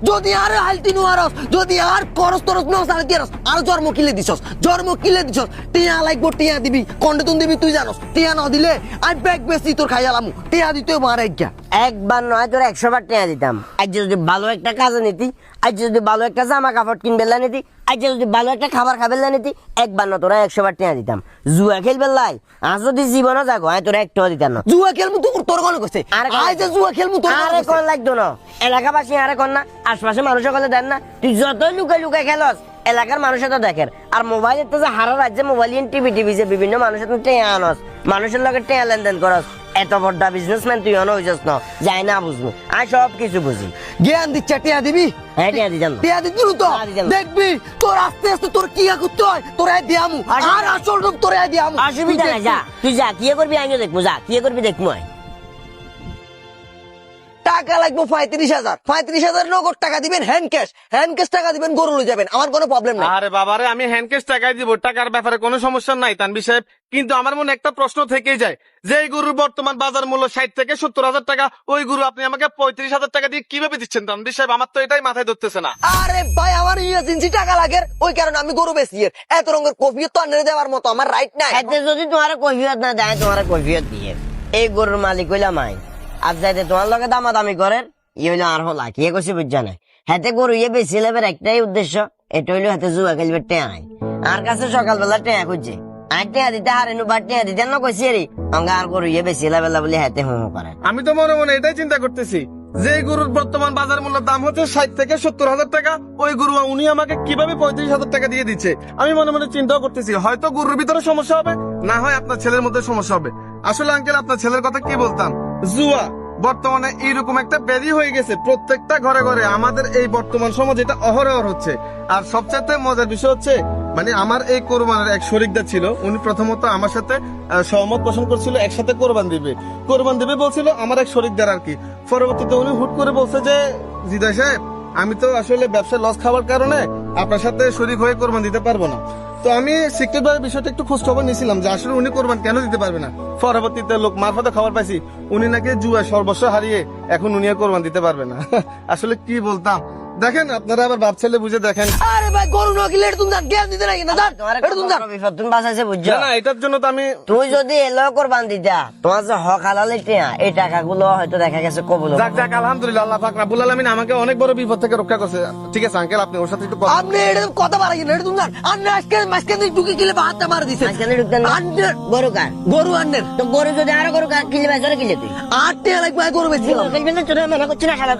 যদি আর হালতি নোয়ারস যদি আর করস তরস ন সালে দিরস আর জন্ম কিলে দিছস টিয়া লাগবো টিয়া দিবি কন্ডে তুন দিবি তুই জানোস টিয়া না দিলে আমি ব্যাগ বেশি তোর খাইয়ালামু টিয়া দিতে মারে গিয়া একবার নয় তোর 100 বার টিয়া দিতাম। আজ যদি ভালো একটা কাজে নিতি, আজ যদি ভালো একটা জামা কাপড় কিনবেলা নিতি, আজ যদি ভালো একটা খাবার খাবেলা নিতি, একবার না তোরা 100 বার টিয়া দিতাম। জুয়া খেলবেলাই আজ যদি জীবনও যাগো আমি তোরা একটাও দিতাম না। জুয়া খেলমু তোর কোন কইছে আই যে জুয়া খেলমু তোর আরে কোন লাগতো না, এলাকাবাসী আরে কোন না, আশপাশে মানুষ সকলে দেন না, তুই যতই লুকাই খেলস এলাকার মানুষে তো দেখেন। আর মোবাইলের তো যে হারা রাজ্যে মোবাইল টিভি যে বিভিন্ন মানুষের তো টেয়া আনস, মানুষের লগে টেয়া লেনদেন করস, এত বড় বিজনেসম্যান তুই অন হইছস না, যাই না বুঝবো আমি সব কিছু বুঝি। জ্ঞান দিচ্ছে টিয়া দিবি হ্যাঁ টিয়া দিতাম না। টিয়া দিবি তো দেখবি তোর আস্তে আস্তে তোর কি করতে হয় তোর দিয়ামু আর আসল রূপ তোর দিয়ামু অসুবিধা নাই, যা তুই যা কি করবি আমিও দেখবো, যা কি করবি দেখবো। টাকা লাগবে 35,000 নগদ টাকা দিবেন হ্যান্ড ক্যাশ টাকা দিবেন গরু লয়ে যাবেন আমার কোনো প্রবলেম নাই। আরে বাবারে আমি হ্যান্ড ক্যাশ টাকাই দিব, টাকার ব্যাপারে কোনো সমস্যা নাই তানভীর সাহেব, কিন্তু আমার মনে একটা প্রশ্ন থেকেই যায় যে এই গরুর বর্তমান বাজার মূল্য 60 থেকে 70,000 টাকা, ওই গরু আপনি আমাকে 35,000 টাকা দিয়ে কিভাবে দিচ্ছেন তানভীর সাহেব? আমার তো এটাই মাথায় ধরতেছে না। আরে ভাই আমার ইমার্জেন্সি টাকা লাগে ওই কারণে আমি গরু বেচি এত রঙের কফি তো আনরে দেওয়ার মতো আমার রাইট নাই। এতে যদি তোমার কৈফিয়ত না দেয় তোমার কৈফিয়ত দিয়ে এই গরুর মালিক হইলাম আই, আর যাইতে তোমার লগে দামাদামি করেন ই হইলো আর হলা কি কইছি বুঝছা না। হাতে গরু ইয়ে বেশি লেবের একটাই উদ্দেশ্য, এটা হইলো হাতে জুয়া খেলবে টেয়া নাই, আর কাছে সকালবেলা টেয়া খুঁজছে আর টেয়া দিতে হারেনু বা টেয়া দিতে না কইছি রে অঙ্গা আর গরু ইয়ে বেশি লেবেলা বলে হাতে হুম করে। আমি তো মনে মনে এটাই চিন্তা করতেছি যে এই গরুর বর্তমান বাজার মূল্যের দাম হচ্ছে 60 থেকে 70,000 টাকা, ওই গরু উনি আমাকে কিভাবে 35,000 টাকা দিয়ে দিচ্ছে। আমি মনে মনে চিন্তাও করতেছি হয়তো গরুর ভিতরে সমস্যা হবে, না হয় আপনার ছেলের মধ্যে সমস্যা হবে। আসলে আঙ্কেল আপনার ছেলের কথা কি বলতাম, জুয়া বর্তমানে এইরকম একটা ব্যাধি হয়ে গেছে প্রত্যেকটা ঘরে ঘরে আমাদের এই বর্তমান সমাজ, এটা অহরহ হচ্ছে। আর সবচেয়ে মজার বিষয় হচ্ছে মানে আমার এই কোরবানের এক শরিকদার ছিল, উনি প্রথমত আমার সাথে সহমত পোষণ করছিল একসাথে কোরবান দিবে বলছিল আমার এক শরিকদার আর কি। পরবর্তীতে উনি হুট করে বলছে যে জিদা সাহেব আমি তো আসলে ব্যবসায় লস খাওয়ার কারণে আপনার সাথে শরিক হয়ে কোরবান দিতে পারবো না। তো আমি সিক্রেট ভাবে বিষয়টা একটু খোঁজ খবর নিয়েছিলাম যে আসলে উনি কোরবান কেন দিতে পারবে না। পরবর্তীতে লোক মারফতে খবর পাইছি উনি নাকি জুয়া সর্বস্ব হারিয়ে এখন উনি আর কোরবান দিতে পারবে না। আসলে কি বলতাম দেখেন, আপনারা আবার বাপ ছেলে বুঝে দেখেন। আরে ভাই গরু না গিলে তুমি জ্ঞান দিতে নাকি না তুমি বাঁচাইছে বুঝছো না এটার জন্য তো আমি তুই যদি এলো কোরবান দিতা তোমার যে হক হালালে টেয়া এই টাকাগুলো হয়তো দেখা গেছে কবুল হবে। যাক যাক আলহামদুলিল্লাহ, আল্লাহ পাক রাব্বুল আলামিন আমাকে অনেক বড় বিপদ থেকে রক্ষা করছে। ঠিক আছে আঙ্কেল আপনি ওর সাথে একটু কথা আপনি এটা কথা বাড়াই না এটা তুমি আপনি আজকে মাঝখানে ঢুকে গেলে হাতটা মার দিছে মাঝখানে ঢুকতেন না? গরু কার? গরু আননের তো গরু যদি আরো গরু কিনলে বেচরে কিনলে তুই আটটা লাগবে গরু বেশি খেলবেন না, চোরা মানা করছি না খারাপ